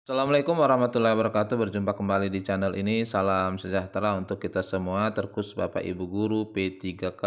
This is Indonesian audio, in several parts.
Assalamualaikum warahmatullahi wabarakatuh. Berjumpa kembali di channel ini. Salam sejahtera untuk kita semua, terkhusus Bapak Ibu Guru P3K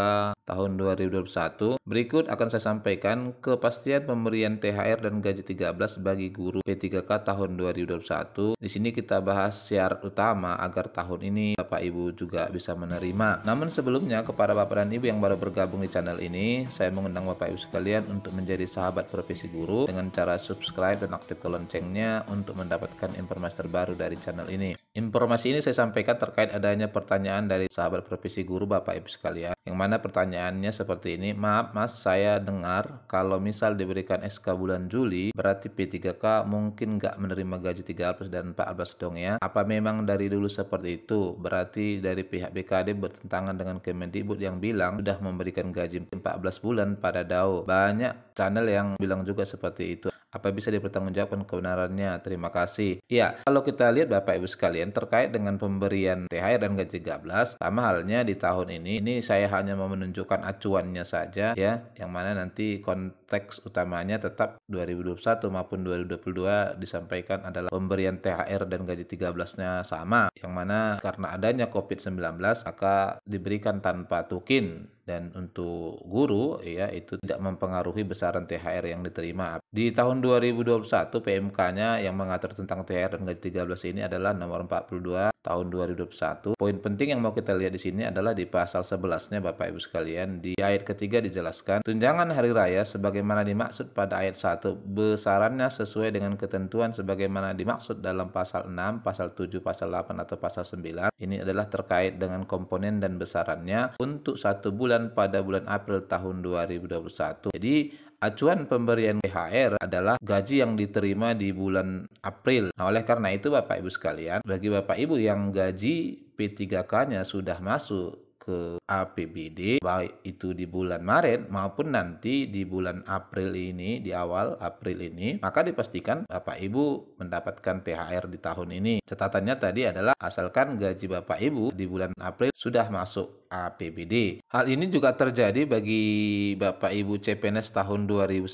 tahun 2021. Berikut akan saya sampaikan kepastian pemberian THR dan gaji 13 bagi guru P3K tahun 2021. Di sini kita bahas syarat utama agar tahun ini Bapak Ibu juga bisa menerima. Namun sebelumnya, kepada Bapak dan Ibu yang baru bergabung di channel ini, saya mengundang Bapak Ibu sekalian untuk menjadi sahabat profesi guru dengan cara subscribe dan aktifkan loncengnya untuk mendapatkan informasi terbaru dari channel ini. Informasi ini saya sampaikan terkait adanya pertanyaan dari sahabat profesi guru Bapak Ibu sekalian, yang mana pertanyaannya seperti ini. Maaf Mas, saya dengar kalau misal diberikan SK bulan Juli, berarti P3K mungkin nggak menerima gaji 13 dan 14 dong ya. Apa memang dari dulu seperti itu? Berarti dari pihak BKD bertentangan dengan Kemendikbud yang bilang sudah memberikan gaji 14 bulan pada DAO. Banyak channel yang bilang juga seperti itu. Apa bisa dipertanggungjawabkan kebenarannya? Terima kasih. Ya, kalau kita lihat Bapak Ibu sekalian terkait dengan pemberian THR dan gaji 13, sama halnya di tahun ini saya hanya mau menunjukkan acuannya saja ya, yang mana nanti konteks utamanya tetap 2021 maupun 2022 disampaikan adalah pemberian THR dan gaji 13-nya sama, yang mana karena adanya COVID-19 maka diberikan tanpa tukin. Dan untuk guru ya itu tidak mempengaruhi besaran THR yang diterima. Di tahun 2021 PMK-nya yang mengatur tentang THR dan gaji 13 ini adalah nomor 42 tahun 2021. Poin penting yang mau kita lihat di sini adalah di pasal 11-nya Bapak Ibu sekalian. Di ayat ketiga dijelaskan, tunjangan hari raya sebagaimana dimaksud pada ayat 1 besarannya sesuai dengan ketentuan sebagaimana dimaksud dalam pasal 6, pasal 7, pasal 8 atau pasal 9. Ini adalah terkait dengan komponen dan besarannya untuk 1 bulan pada bulan April tahun 2021. Jadi acuan pemberian THR adalah gaji yang diterima di bulan April. Nah, oleh karena itu Bapak Ibu sekalian, bagi Bapak Ibu yang gaji P3K-nya sudah masuk ke APBD, baik itu di bulan Maret maupun nanti di bulan April ini, di awal April ini, maka dipastikan Bapak Ibu mendapatkan THR di tahun ini. Catatannya tadi adalah asalkan gaji Bapak Ibu di bulan April sudah masuk APBD. Hal ini juga terjadi bagi Bapak Ibu CPNS tahun 2019,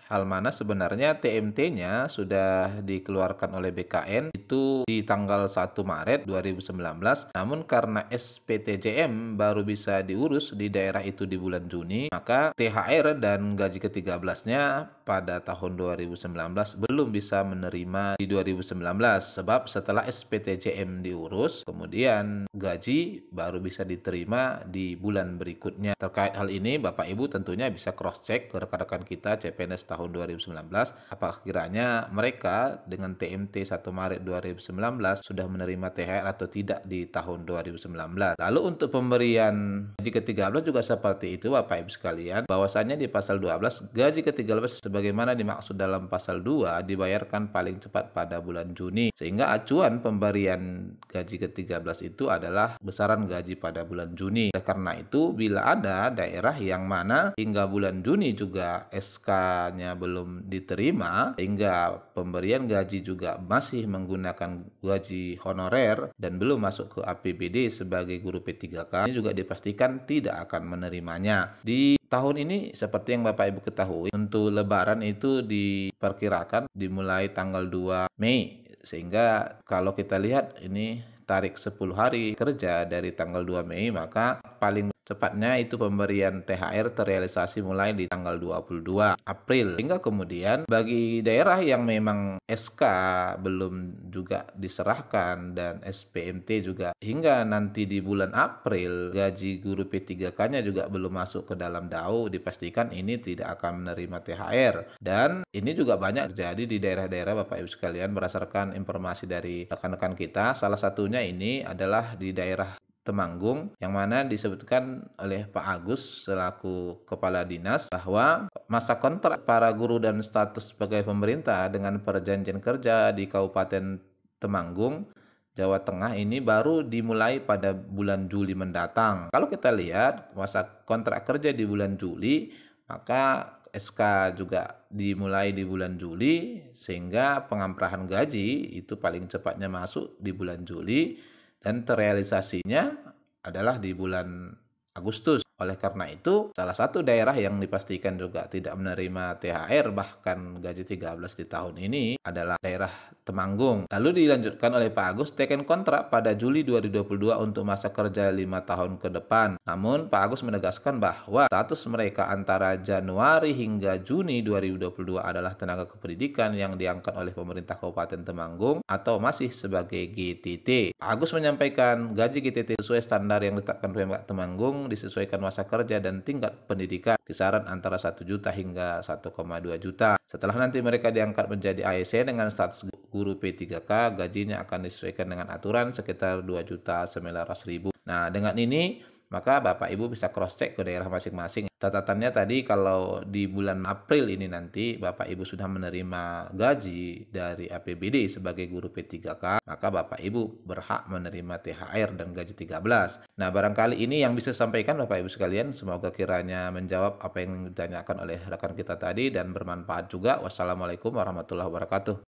hal mana sebenarnya TMT-nya sudah dikeluarkan oleh BKN itu di tanggal 1 Maret 2019, namun karena SPTJM baru bisa diurus di daerah itu di bulan Juni, maka THR dan gaji ke-13-nya pada tahun 2019 belum bisa menerima di 2019, sebab setelah SPTJM diurus, kemudian gaji baru bisa diterima di bulan berikutnya. Terkait hal ini, Bapak Ibu tentunya bisa cross-check ke rekan-rekan kita CPNS tahun 2019, apakah kiranya mereka dengan TMT 1 Maret 2019 sudah menerima THR atau tidak di tahun 2019. Lalu untuk pemberian gaji ke-13 juga seperti itu Bapak Ibu sekalian, bahwasannya di pasal 12 gaji ke-13 sebagaimana dimaksud dalam pasal 2 dibayarkan paling cepat pada bulan Juni, sehingga acuan pemberian gaji ke-13 itu adalah besaran gaji pada bulan Juni. Oleh karena itu, bila ada daerah yang mana hingga bulan Juni juga SK-nya belum diterima, hingga pemberian gaji juga masih menggunakan gaji honorer dan belum masuk ke APBD sebagai guru P3K, ini juga dipastikan tidak akan menerimanya. Di tahun ini seperti yang Bapak Ibu ketahui, untuk Lebaran itu diperkirakan dimulai tanggal 2 Mei, sehingga kalau kita lihat ini tarik 10 hari kerja dari tanggal 2 Mei, maka paling cepatnya itu pemberian THR terrealisasi mulai di tanggal 22 April. Hingga kemudian bagi daerah yang memang SK belum juga diserahkan dan SPMT juga hingga nanti di bulan April gaji guru P3K-nya juga belum masuk ke dalam DAO, dipastikan ini tidak akan menerima THR. Dan ini juga banyak terjadi di daerah-daerah Bapak Ibu sekalian berdasarkan informasi dari rekan-rekan kita. Salah satunya ini adalah di daerah Temanggung, yang mana disebutkan oleh Pak Agus selaku Kepala Dinas bahwa masa kontrak para guru dan status sebagai pemerintah dengan perjanjian kerja di Kabupaten Temanggung, Jawa Tengah ini baru dimulai pada bulan Juli mendatang. Kalau kita lihat masa kontrak kerja di bulan Juli, maka SK juga dimulai di bulan Juli, sehingga pengamprahan gaji itu paling cepatnya masuk di bulan Juli dan terrealisasinya adalah di bulan Agustus. Oleh karena itu, salah satu daerah yang dipastikan juga tidak menerima THR bahkan gaji 13 di tahun ini adalah daerah Temanggung. Lalu dilanjutkan oleh Pak Agus teken kontrak pada Juli 2022 untuk masa kerja 5 tahun ke depan. Namun Pak Agus menegaskan bahwa status mereka antara Januari hingga Juni 2022 adalah tenaga kependidikan yang diangkat oleh pemerintah Kabupaten Temanggung atau masih sebagai GTT. Pak Agus menyampaikan gaji GTT sesuai standar yang ditetapkan Pemkab Temanggung disesuaikan masa kerja dan tingkat pendidikan kisaran antara 1 juta hingga 1,2 juta. Setelah nanti mereka diangkat menjadi ASN dengan status guru P3K, gajinya akan disesuaikan dengan aturan sekitar 2.900.000. Nah, dengan ini maka Bapak Ibu bisa cross check ke daerah masing-masing. Catatannya tadi kalau di bulan April ini nanti Bapak Ibu sudah menerima gaji dari APBD sebagai guru P3K, maka Bapak Ibu berhak menerima THR dan gaji 13. Nah, barangkali ini yang bisa sampaikan Bapak Ibu sekalian. Semoga kiranya menjawab apa yang ditanyakan oleh rekan kita tadi dan bermanfaat juga. Wassalamualaikum warahmatullahi wabarakatuh.